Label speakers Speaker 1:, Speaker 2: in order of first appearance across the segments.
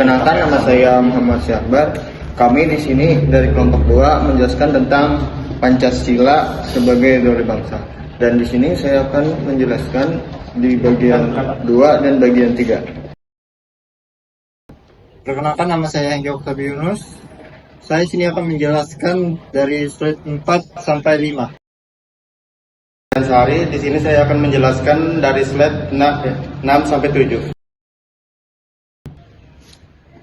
Speaker 1: Perkenalkan, nama saya Muhammad Syahbar. Kami di sini dari kelompok 2 menjelaskan tentang Pancasila sebagai ideologi bangsa. Dan di sini saya akan menjelaskan di bagian 2 dan bagian 3.
Speaker 2: Perkenalkan, nama saya Hengki Oktavi Yunus. Saya sini akan menjelaskan dari slide 4 sampai 5.
Speaker 1: Sehari di sini saya akan menjelaskan dari slide 6 sampai 7.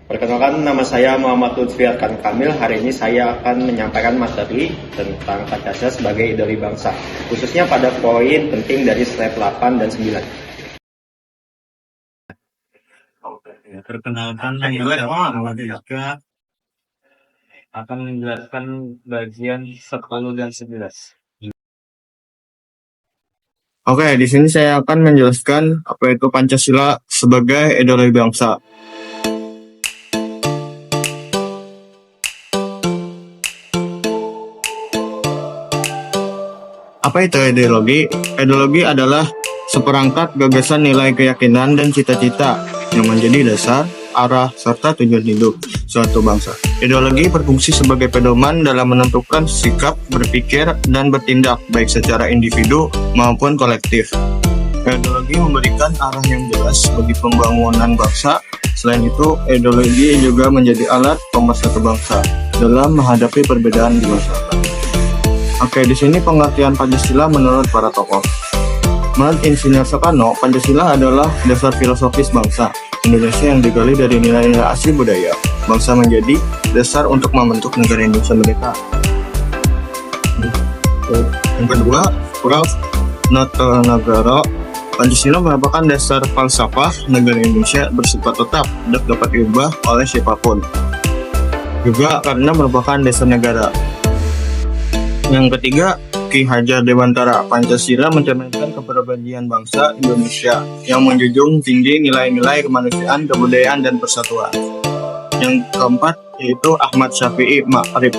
Speaker 3: Perkenalkan, nama saya Muhammad Lutfi Arkan Kamil. Hari ini saya akan menyampaikan materi tentang Pancasila sebagai ideologi bangsa, khususnya pada poin penting dari slide 8 dan 9.
Speaker 4: Perkenalkan, nama saya Ika akan menjelaskan bagian 10 dan 11.
Speaker 1: Oke, di sini saya akan menjelaskan apa itu Pancasila sebagai ideologi bangsa. Apa itu ideologi? Ideologi adalah seperangkat gagasan, nilai, keyakinan, dan cita-cita yang menjadi dasar, arah, serta tujuan hidup suatu bangsa. Ideologi berfungsi sebagai pedoman dalam menentukan sikap, berpikir, dan bertindak baik secara individu maupun kolektif. Ideologi memberikan arah yang jelas bagi pembangunan bangsa. Selain itu, ideologi juga menjadi alat pemersatu bangsa dalam menghadapi perbedaan di masyarakat. Oke, di sini pengertian Pancasila menurut para tokoh. Menurut Insinyur Soekarno, Pancasila adalah dasar filosofis bangsa Indonesia yang digali dari nilai-nilai asli budaya bangsa menjadi dasar untuk membentuk negara Indonesia merdeka. Yang kedua, Nata Negara. Pancasila merupakan dasar falsafah negara Indonesia bersifat tetap dan dapat diubah oleh siapapun. Juga karena merupakan dasar negara. Yang ketiga, Ki Hajar Dewantara. Pancasila mencerminkan kepribadian bangsa Indonesia yang menjunjung tinggi nilai-nilai kemanusiaan, kebudayaan, dan persatuan. Yang keempat yaitu Ahmad Syafi'i Ma'arif.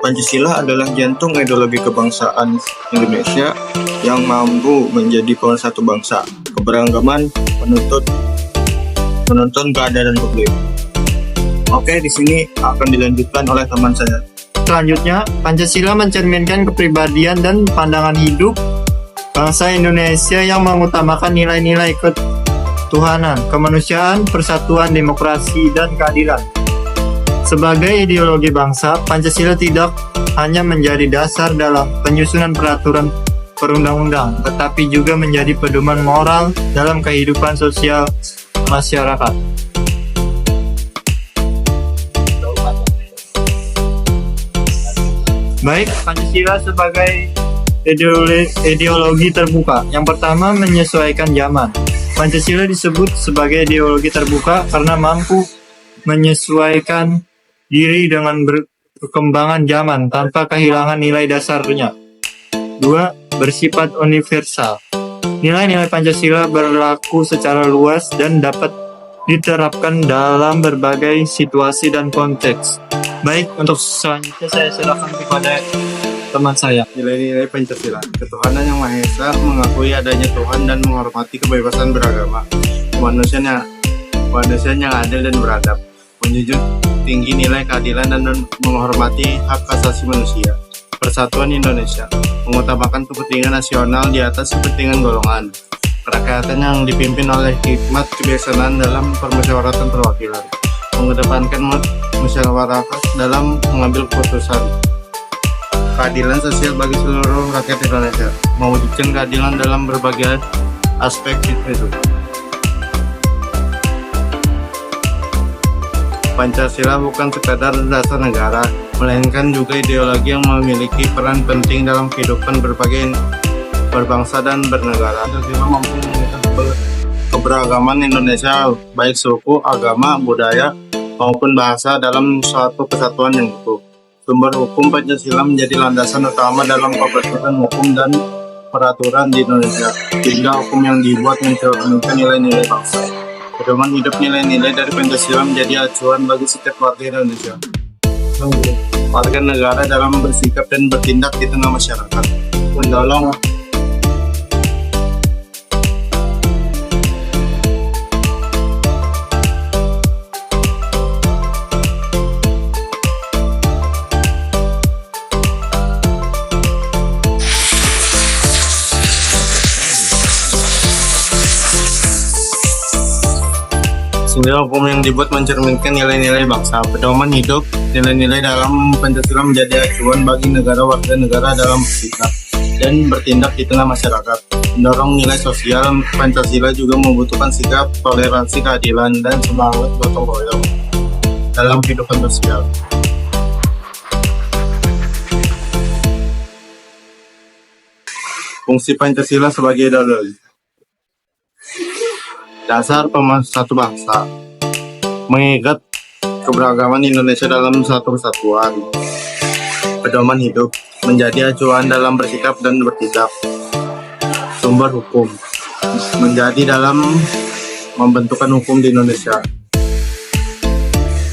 Speaker 1: Pancasila adalah jantung ideologi kebangsaan Indonesia yang mampu menjadi pemersatu bangsa, keberagaman, penuntun keadilan publik. Oke, di sini akan dilanjutkan oleh teman saya.
Speaker 2: Selanjutnya, Pancasila mencerminkan kepribadian dan pandangan hidup bangsa Indonesia yang mengutamakan nilai-nilai ketuhanan, kemanusiaan, persatuan, demokrasi, dan keadilan. Sebagai ideologi bangsa, Pancasila tidak hanya menjadi dasar dalam penyusunan peraturan perundang-undang, tetapi juga menjadi pedoman moral dalam kehidupan sosial masyarakat. Baik, Pancasila sebagai ideologi terbuka. Yang pertama, menyesuaikan zaman. Pancasila disebut sebagai ideologi terbuka karena mampu menyesuaikan diri dengan perkembangan zaman tanpa kehilangan nilai dasarnya. 2. Bersifat universal. Nilai-nilai Pancasila berlaku secara luas dan dapat diterapkan dalam berbagai situasi dan konteks. Baik, untuk selanjutnya saya silakan kepada teman saya.
Speaker 1: Nilai-nilai Pancasila. Ketuhanan yang Maha Esa, mengakui adanya Tuhan dan menghormati kebebasan beragama. Kemanusiaan yang adil dan beradab. Menjunjung tinggi nilai keadilan dan menghormati hak asasi manusia. Persatuan Indonesia. Mengutamakan kepentingan nasional di atas kepentingan golongan. Kerakyatan yang dipimpin oleh hikmat kebijaksanaan dalam permusyawaratan perwakilan. Mengedepankan musyawarah dalam mengambil keputusan. Keadilan sosial bagi seluruh rakyat Indonesia, mewujudkan keadilan dalam berbagai aspek hidup. Pancasila bukan sekadar dasar negara, melainkan juga ideologi yang memiliki peran penting dalam kehidupan berbangsa dan bernegara. Pancasila mampu menunjukkan keberagaman Indonesia, baik suku, agama, budaya, maupun bahasa dalam suatu kesatuan yang utuh. Sumber hukum Pancasila menjadi landasan utama dalam pembentukan hukum dan peraturan di Indonesia, sehingga hukum yang dibuat mencerminkan nilai-nilai bangsa. Pedoman hidup nilai-nilai dari Pancasila menjadi acuan bagi setiap warga Indonesia. Warga negara dalam bersikap dan bertindak di tengah masyarakat. Mendorong Hukum yang dibuat mencerminkan nilai-nilai bangsa. Pedoman hidup, nilai-nilai dalam Pancasila menjadi acuan bagi negara warga negara dalam bersikap dan bertindak di tengah masyarakat. Mendorong nilai sosial, Pancasila juga membutuhkan sikap toleransi, keadilan, dan semangat gotong royong dalam kehidupan sosial. Fungsi Pancasila sebagai ideologi. Dasar pemersatu bangsa, mengikat keberagaman Indonesia dalam satu kesatuan. Pedoman hidup, menjadi acuan dalam bersikap dan bertindak. Sumber hukum, menjadi dalam membentukkan hukum di Indonesia.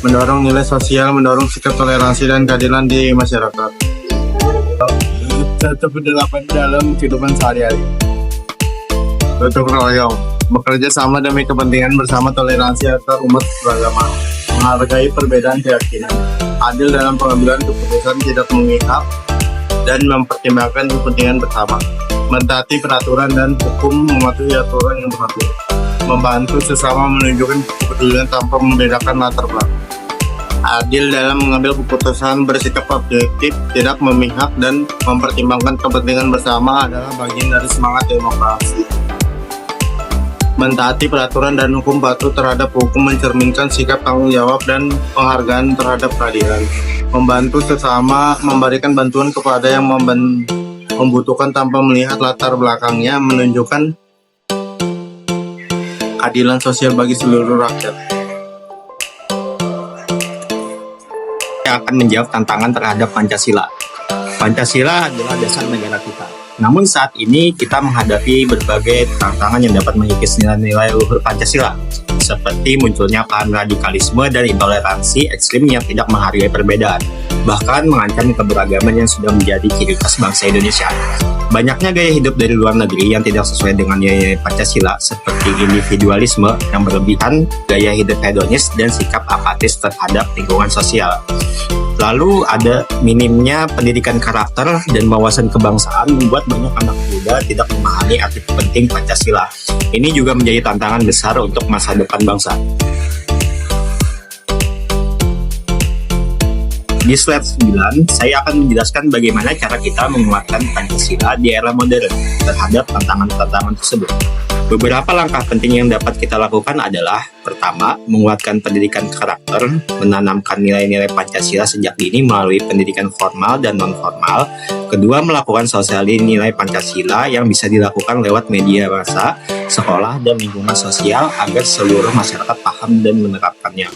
Speaker 1: Mendorong nilai sosial, mendorong sikap toleransi dan keadilan di masyarakat. Tetap berdelapan dalam kehidupan sehari-hari. Gotong royong, bekerja sama demi kepentingan bersama, toleransi antar umat beragama, menghargai perbedaan keyakinan, adil dalam pengambilan keputusan, tidak memihak dan mempertimbangkan kepentingan bersama, mentaati peraturan dan hukum, mematuhi aturan yang berlaku, membantu sesama, menunjukkan kepedulian tanpa membedakan latar belakang, adil dalam mengambil keputusan, bersikap objektif, tidak memihak dan mempertimbangkan kepentingan bersama adalah bagian dari semangat demokrasi. Mentaati peraturan dan hukum, patuh terhadap hukum, mencerminkan sikap tanggung jawab dan penghargaan terhadap keadilan, membantu sesama, memberikan bantuan kepada yang membutuhkan tanpa melihat latar belakangnya, menunjukkan keadilan sosial bagi seluruh rakyat.
Speaker 3: Yang akan menjawab tantangan terhadap Pancasila. Pancasila adalah dasar negara kita. Namun saat ini kita menghadapi berbagai tantangan yang dapat mengikis nilai-nilai luhur Pancasila, seperti munculnya paham radikalisme dan intoleransi ekstrim yang tidak menghargai perbedaan, bahkan mengancam keberagaman yang sudah menjadi ciri khas bangsa Indonesia. Banyaknya gaya hidup dari luar negeri yang tidak sesuai dengan nilai Pancasila, seperti individualisme yang berlebihan, gaya hidup hedonis, dan sikap apatis terhadap lingkungan sosial. Lalu ada minimnya pendidikan karakter dan wawasan kebangsaan membuat banyak anak muda tidak memahami arti penting Pancasila. Ini juga menjadi tantangan besar untuk masa depan bangsa. Di slide 9, saya akan menjelaskan bagaimana cara kita menguatkan Pancasila di era modern terhadap tantangan-tantangan tersebut. Beberapa langkah penting yang dapat kita lakukan adalah: pertama, menguatkan pendidikan karakter, menanamkan nilai-nilai Pancasila sejak dini melalui pendidikan formal dan non-formal. Kedua, melakukan sosialisasi nilai Pancasila yang bisa dilakukan lewat media massa, sekolah, dan lingkungan sosial agar seluruh masyarakat paham dan menerapkannya.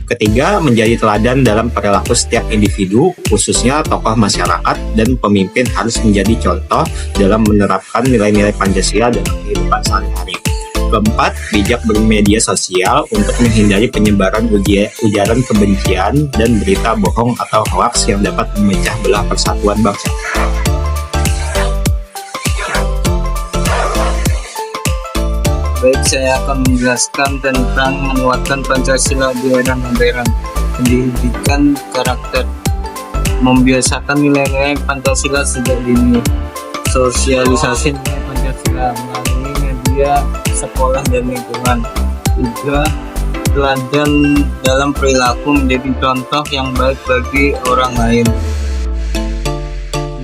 Speaker 3: Ketiga, menjadi teladan dalam perilaku setiap individu, khususnya tokoh masyarakat dan pemimpin harus menjadi contoh dalam menerapkan nilai-nilai Pancasila dalam kehidupan sehari-hari. Keempat, bijak bermedia sosial untuk menghindari penyebaran ujaran kebencian dan berita bohong atau hoaks yang dapat memecah belah persatuan bangsa.
Speaker 5: Baik, saya akan menjelaskan tentang menguatkan Pancasila di era modern. Pendidikan karakter, membiasakan nilai-nilai Pancasila sejak dini. Sosialisasi nilai Pancasila melalui media, sekolah, dan lingkungan. Juga teladan dalam perilaku, menjadi contoh yang baik bagi orang lain.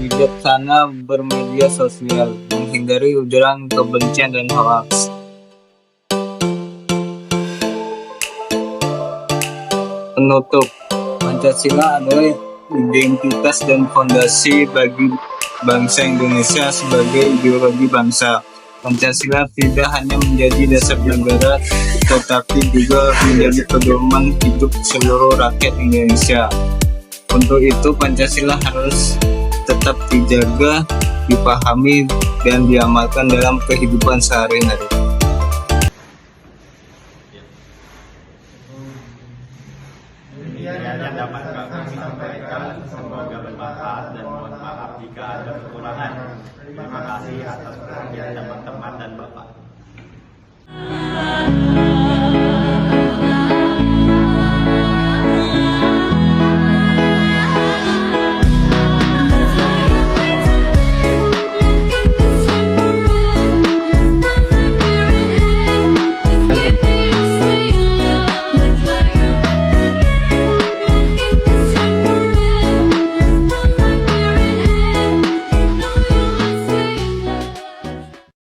Speaker 5: Bijaksana bermedia sosial, menghindari ujaran kebencian dan hoaks. Penutup, Pancasila adalah identitas dan fondasi bagi bangsa Indonesia sebagai ideologi bangsa. Pancasila tidak hanya menjadi dasar negara, tetapi juga menjadi pedoman hidup seluruh rakyat Indonesia. Untuk itu, Pancasila harus tetap dijaga, dipahami, dan diamalkan dalam kehidupan sehari-hari.
Speaker 3: Yang dapat kami sampaikan, semoga bermanfaat dan mohon maaf jika ada kekurangan. Terima kasih atas perhatian teman-teman dan Bapak.